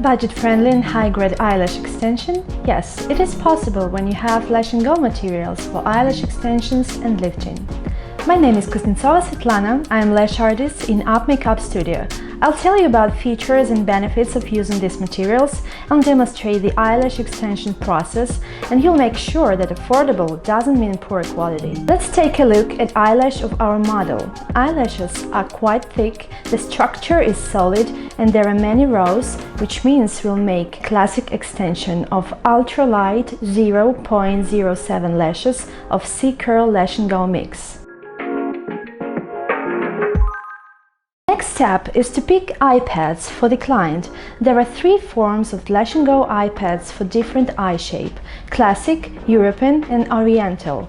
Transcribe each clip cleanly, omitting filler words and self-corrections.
Budget-friendly and high-grade eyelash extension? Yes, it is possible when you have Lash&Go materials for eyelash extensions and lifting. My name is Kuznetsova Svetlana. I am lash artist in Up Makeup Studio. I'll tell you about features and benefits of using these materials and demonstrate the eyelash extension process, and you'll make sure that affordable doesn't mean poor quality. Let's take a look at eyelash of our model. Eyelashes are quite thick, the structure is solid, and there are many rows, which means we'll make classic extension of ultralight 0.07 lashes of C-Curl Lash&Go mix. Next step is to pick eyepads for the client. There are three forms of Lash&Go eyepads for different eye shape: classic, European and Oriental.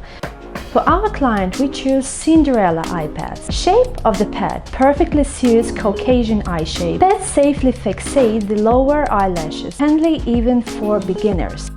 For our client, we choose Cinderella eyepads. Shape of the pad perfectly suits Caucasian eye shape. Pads safely fixate the lower eyelashes, handy even for beginners.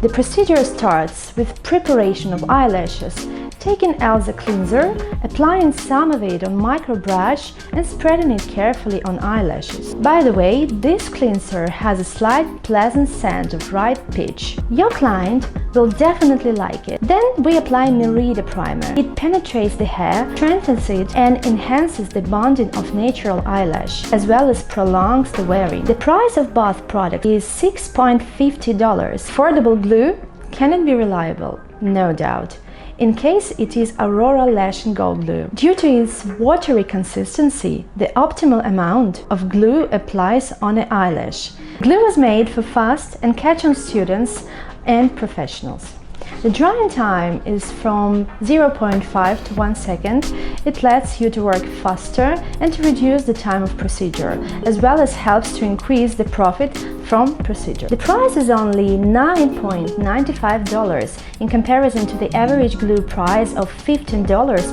The procedure starts with preparation of eyelashes. Take an Elsa cleanser, applying some of it on micro brush and spreading it carefully on eyelashes. By the way, this cleanser has a slight pleasant scent of right pitch. Your client will definitely like it. Then we apply Merida primer. It penetrates the hair, strengthens it and enhances the bonding of natural eyelash, as well as prolongs the wearing. The price of both products is $6.50. Affordable glue? Can it be reliable? No doubt. In case it is Aurora Lash&Go glue. Due to its watery consistency, the optimal amount of glue applies on an eyelash. Glue is made for fast and catch-on students and professionals. The drying time is from 0.5 to 1 second. It lets you to work faster and to reduce the time of procedure, as well as helps to increase the profit from procedure. The price is only $9.95 in comparison to the average glue price of $15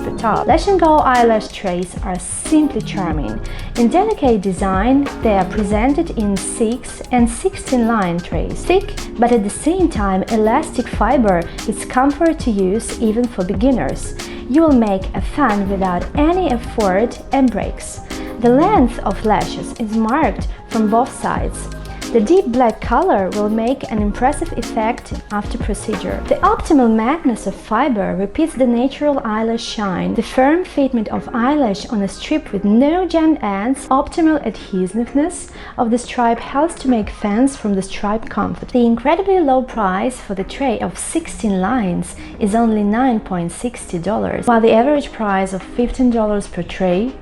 per tub. Lash&Go eyelash trays are simply charming. In delicate design, they are presented in 6 and 16 line trays. Thick, but at the same time elastic fiber is comfort to use even for beginners. You will make a fan without any effort and breaks. The length of lashes is marked from both sides. The deep black color will make an impressive effect after procedure. The optimal magness of fiber repeats the natural eyelash shine. The firm fitment of eyelash on a strip with no jammed ends, optimal adhesiveness of the stripe helps to make fans from the stripe comfort. The incredibly low price for the tray of 16 lines is only $9.60, while the average price of $15 per tray.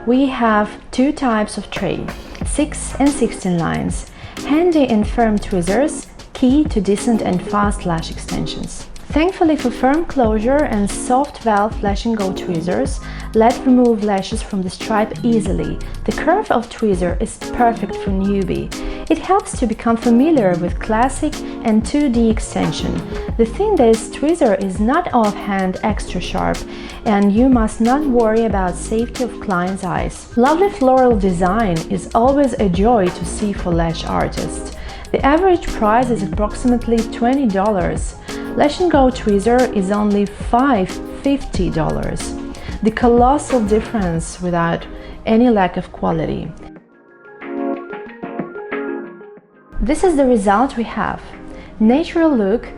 We have two types of tray, 6 and 16 lines. Handy and firm tweezers, key to decent and fast lash extensions. Thankfully for firm closure and soft valve Lash&Go tweezers, let remove lashes from the stripe easily. The curve of tweezer is perfect for newbie. It helps to become familiar with classic and 2D extension. The thing is, tweezer is not offhand extra sharp, and you must not worry about safety of client's eyes. Lovely floral design is always a joy to see for lash artists. The average price is approximately $20. Lash&Go tweezer is only $5.50. The colossal difference without any lack of quality. This is the result we have. Natural look,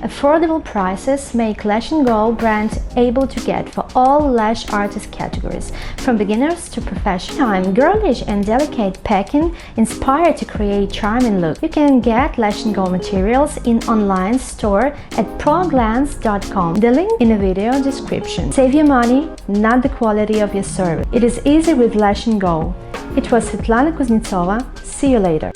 affordable prices make Lash&Go brand able to get for all lash artist categories, from beginners to professional. Girlish and delicate packing inspired to create charming look. You can get Lash&Go materials in online store at proglance.com. The link in the video description. Save your money, not the quality of your service. It is easy with Lash&Go. It was Svetlana Kuznetsova. See you later.